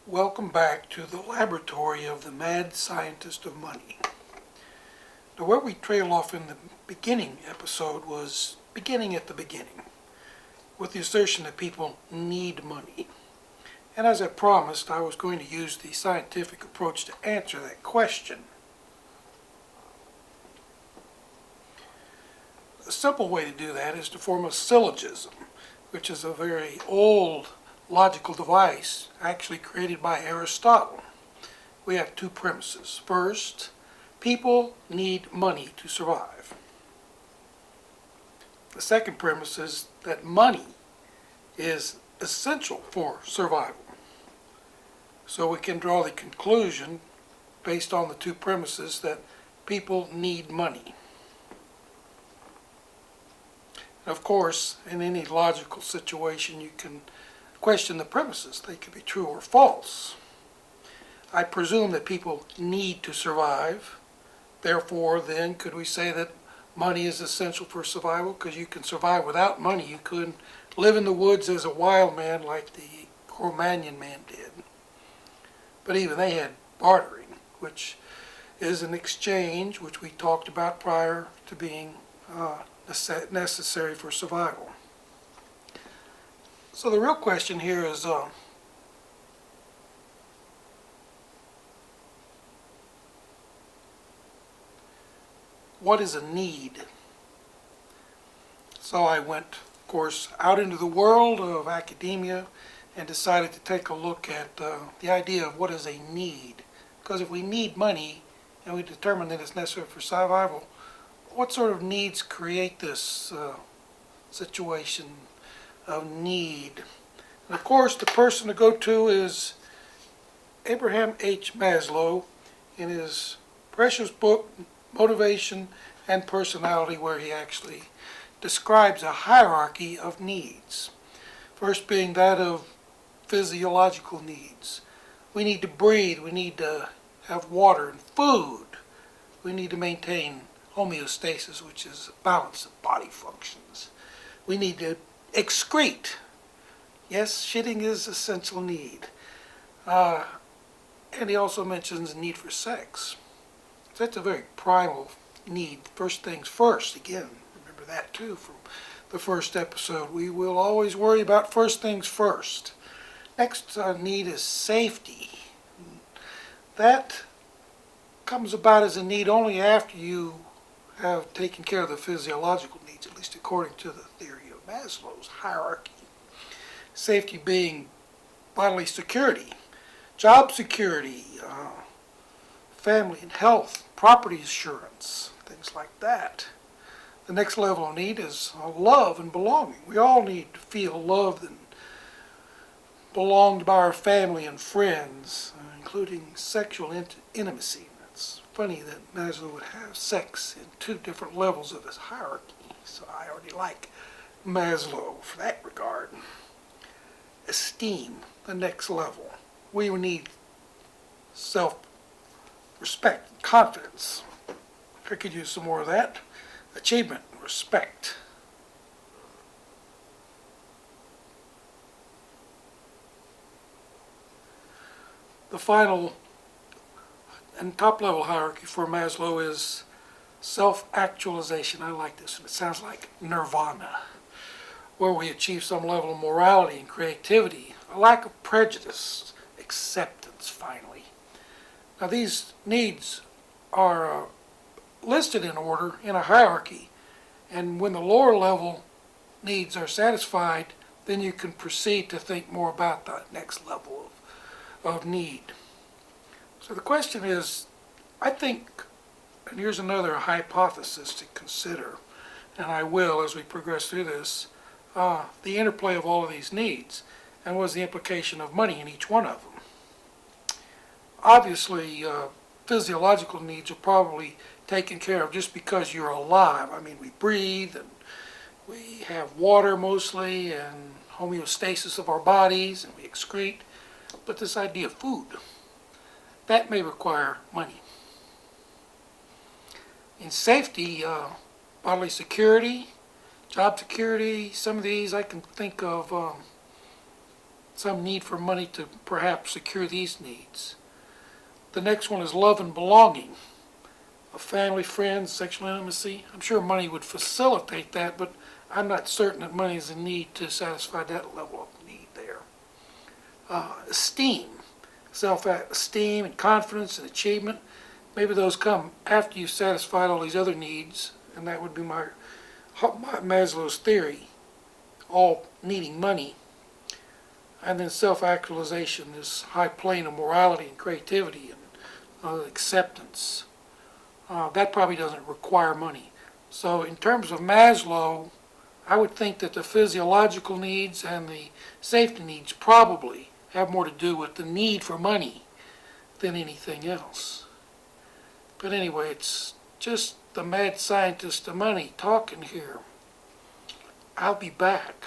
Welcome back to the laboratory of the mad scientist of money. Now, where we trailed off in the beginning episode was beginning at the beginning, with the assertion that people need money. And as I promised, I was going to use the scientific approach to answer that question. A simple way to do that is to form a syllogism, which is a very old logical device actually created by Aristotle. We have two premises. First, people need money to survive. The second premise is that money is essential for survival. So we can draw the conclusion based on the two premises that people need money. Of course, in any logical situation, you can question the premises. They could be true or false. I presume that people need to survive. Therefore, then, could we say that money is essential for survival? Because you can survive without money. You couldn't live in the woods as a wild man like the Cro-Magnon man did. But even they had bartering, which is an exchange, which we talked about prior to being necessary for survival. So the real question here is, what is a need? So I went, of course, out into the world of academia and decided to take a look at the idea of what is a need. Because if we need money and we determine that it's necessary for survival, what sort of needs create this situation of need? And of course, the person to go to is Abraham H. Maslow in his precious book, Motivation and Personality, where he actually describes a hierarchy of needs. First being that of physiological needs. We need to breathe, we need to have water and food. We need to maintain homeostasis, which is balance of body functions. We need to excrete. Yes, shitting is an essential need. And he also mentions the need for sex. So that's a very primal need. First things first. Again, remember that too from the first episode. We will always worry about first things first. Next need is safety. That comes about as a need only after you have taken care of the physiological needs, at least according to the theory of Maslow's hierarchy. Safety being bodily security, job security, family and health, property assurance, things like that. The next level of need is love and belonging. We all need to feel loved and belonged by our family and friends, including sexual intimacy. It's funny that Maslow would have sex in two different levels of his hierarchy, so I already like Maslow for that regard. Esteem, the next level. We need self-respect and confidence. I could use some more of that. Achievement, respect. The final and top level hierarchy for Maslow is self-actualization. I like this. It sounds like nirvana, where we achieve some level of morality and creativity, a lack of prejudice, acceptance, finally. Now these needs are listed in order in a hierarchy, and when the lower level needs are satisfied, then you can proceed to think more about the next level of need. So the question is, I think, and here's another hypothesis to consider, and I will as we progress through this, the interplay of all of these needs, and what is the implication of money in each one of them. Obviously, physiological needs are probably taken care of just because you're alive. I mean, we breathe, and we have water mostly, and homeostasis of our bodies, and we excrete. But this idea of food, that may require money. In safety, bodily security, job security, some of these I can think of some need for money to perhaps secure these needs. The next one is love and belonging. A family, friends, sexual intimacy. I'm sure money would facilitate that, but I'm not certain that money is a need to satisfy that level of need there. Esteem, self-esteem and confidence and achievement. Maybe those come after you've satisfied all these other needs, and that would be my Maslow's theory, all needing money. And then self-actualization, this high plane of morality and creativity and acceptance. That probably doesn't require money. So in terms of Maslow, I would think that the physiological needs and the safety needs probably have more to do with the need for money than anything else. But anyway, it's just the mad scientist of money talking here. I'll be back.